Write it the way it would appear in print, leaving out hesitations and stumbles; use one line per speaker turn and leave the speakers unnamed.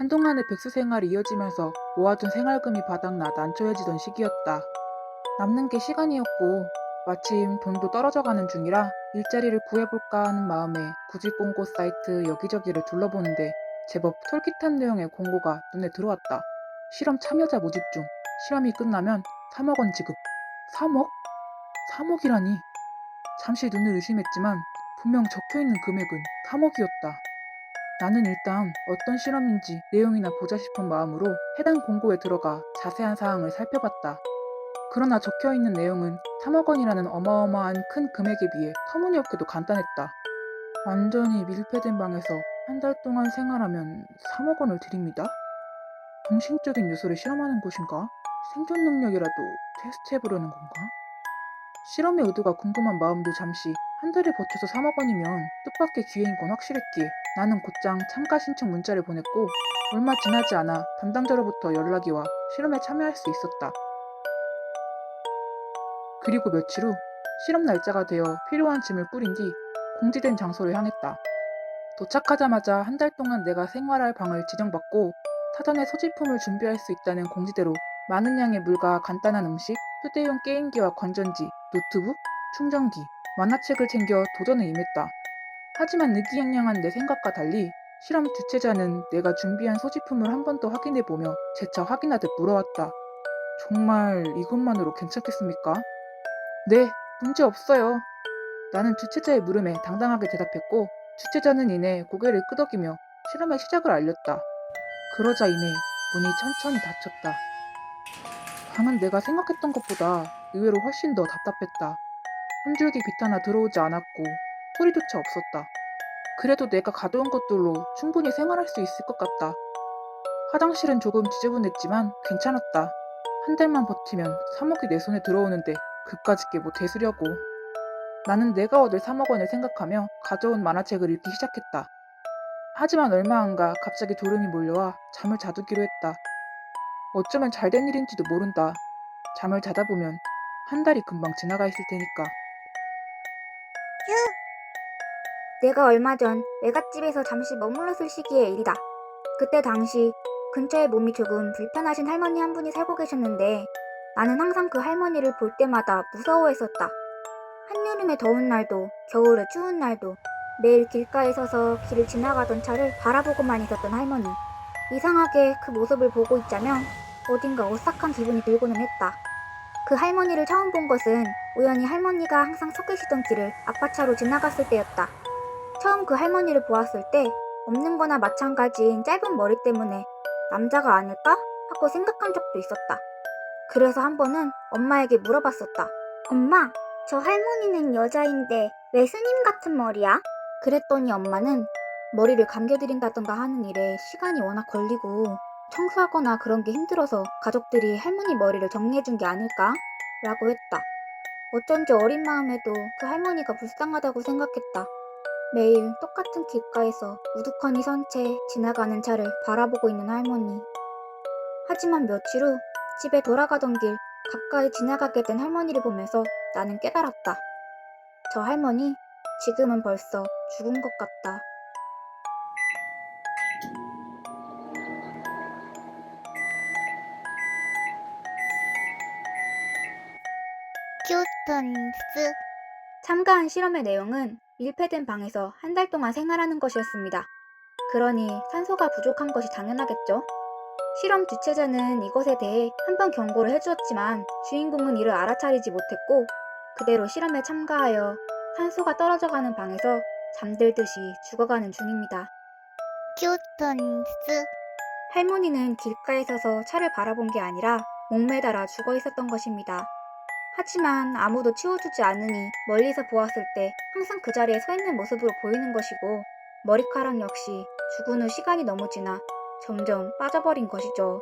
한동안의 백수 생활이 이어지면서 모아둔 생활금이 바닥나 난처해지던 시기였다. 남는 게 시간이었고 마침 돈도 떨어져가는 중이라 일자리를 구해볼까 하는 마음에 구직 공고 사이트 여기저기를 둘러보는데 제법 솔깃한 내용의 공고가 눈에 들어왔다. 실험 참여자 모집 중. 실험이 끝나면 3억 원 지급. 3억? 3억이라니. 잠시 눈을 의심했지만 분명 적혀있는 금액은 3억이었다. 나는 일단 어떤 실험인지 내용이나 보자 싶은 마음으로 해당 공고에 들어가 자세한 사항을 살펴봤다. 그러나 적혀있는 내용은 3억 원이라는 어마어마한 큰 금액에 비해 터무니없게도 간단했다. 완전히 밀폐된 방에서 한 달 동안 생활하면 3억 원을 드립니다? 정신적인 요소를 실험하는 곳인가? 생존 능력이라도 테스트해보려는 건가? 실험의 의도가 궁금한 마음도 잠시 한 달을 버텨서 3억 원이면 뜻밖의 기회인 건 확실했기에 나는 곧장 참가 신청 문자를 보냈고 얼마 지나지 않아 담당자로부터 연락이 와 실험에 참여할 수 있었다. 그리고 며칠 후 실험 날짜가 되어 필요한 짐을 꾸린 뒤 공지된 장소를 향했다. 도착하자마자 한 달 동안 내가 생활할 방을 지정받고 사전에 소지품을 준비할 수 있다는 공지대로 많은 양의 물과 간단한 음식, 휴대용 게임기와 건전지, 노트북, 충전기, 만화책을 챙겨 도전에 임했다. 하지만 의기양양한 내 생각과 달리 실험 주최자는 내가 준비한 소지품을 한 번 더 확인해보며 재차 확인하듯 물어왔다. 정말 이것만으로 괜찮겠습니까? 네, 문제 없어요. 나는 주최자의 물음에 당당하게 대답했고 주최자는 이내 고개를 끄덕이며 실험의 시작을 알렸다. 그러자 이내 문이 천천히 닫혔다. 방은 내가 생각했던 것보다 의외로 훨씬 더 답답했다. 한 줄기 빛 하나 들어오지 않았고 소리조차 없었다. 그래도 내가 가져온 것들로 충분히 생활할 수 있을 것 같다. 화장실은 조금 지저분했지만 괜찮았다. 한 달만 버티면 3억이 내 손에 들어오는데 그까짓 게 뭐 대수려고. 나는 내가 얻을 3억 원을 생각하며 가져온 만화책을 읽기 시작했다. 하지만 얼마 안가 갑자기 졸음이 몰려와 잠을 자두기로 했다. 어쩌면 잘된 일인지도 모른다. 잠을 자다 보면 한 달이 금방 지나가 있을 테니까.
내가 얼마 전 외갓집에서 잠시 머물렀을 시기의 일이다. 그때 당시 근처에 몸이 조금 불편하신 할머니 한 분이 살고 계셨는데 나는 항상 그 할머니를 볼 때마다 무서워했었다. 한여름의 더운 날도 겨울의 추운 날도 매일 길가에 서서 길을 지나가던 차를 바라보고만 있었던 할머니. 이상하게 그 모습을 보고 있자면 어딘가 오싹한 기분이 들고는 했다. 그 할머니를 처음 본 것은 우연히 할머니가 항상 서 계시던 길을 아파차로 지나갔을 때였다. 처음 그 할머니를 보았을 때 없는 거나 마찬가지인 짧은 머리 때문에 남자가 아닐까? 하고 생각한 적도 있었다. 그래서 한 번은 엄마에게 물어봤었다. 엄마, 저 할머니는 여자인데 왜 스님 같은 머리야? 그랬더니 엄마는 머리를 감겨드린다던가 하는 일에 시간이 워낙 걸리고 청소하거나 그런 게 힘들어서 가족들이 할머니 머리를 정리해준 게 아닐까? 라고 했다. 어쩐지 어린 마음에도 그 할머니가 불쌍하다고 생각했다. 매일 똑같은 길가에서 우두커니 선 채 지나가는 차를 바라보고 있는 할머니. 하지만 며칠 후 집에 돌아가던 길 가까이 지나가게 된 할머니를 보면서 나는 깨달았다. 저 할머니 지금은 벌써 죽은 것 같다. 큐턴스 참가한 실험의 내용은 밀폐된 방에서 한 달 동안 생활하는 것이었습니다. 그러니 산소가 부족한 것이 당연하겠죠? 실험 주최자는 이것에 대해 한 번 경고를 해주었지만 주인공은 이를 알아차리지 못했고 그대로 실험에 참가하여 산소가 떨어져가는 방에서 잠들듯이 죽어가는 중입니다. 큐턴스 할머니는 길가에 서서 차를 바라본 게 아니라 목매달아 죽어 있었던 것입니다. 하지만 아무도 치워주지 않으니 멀리서 보았을 때 항상 그 자리에 서 있는 모습으로 보이는 것이고 머리카락 역시 죽은 후 시간이 너무 지나 점점 빠져버린 것이죠.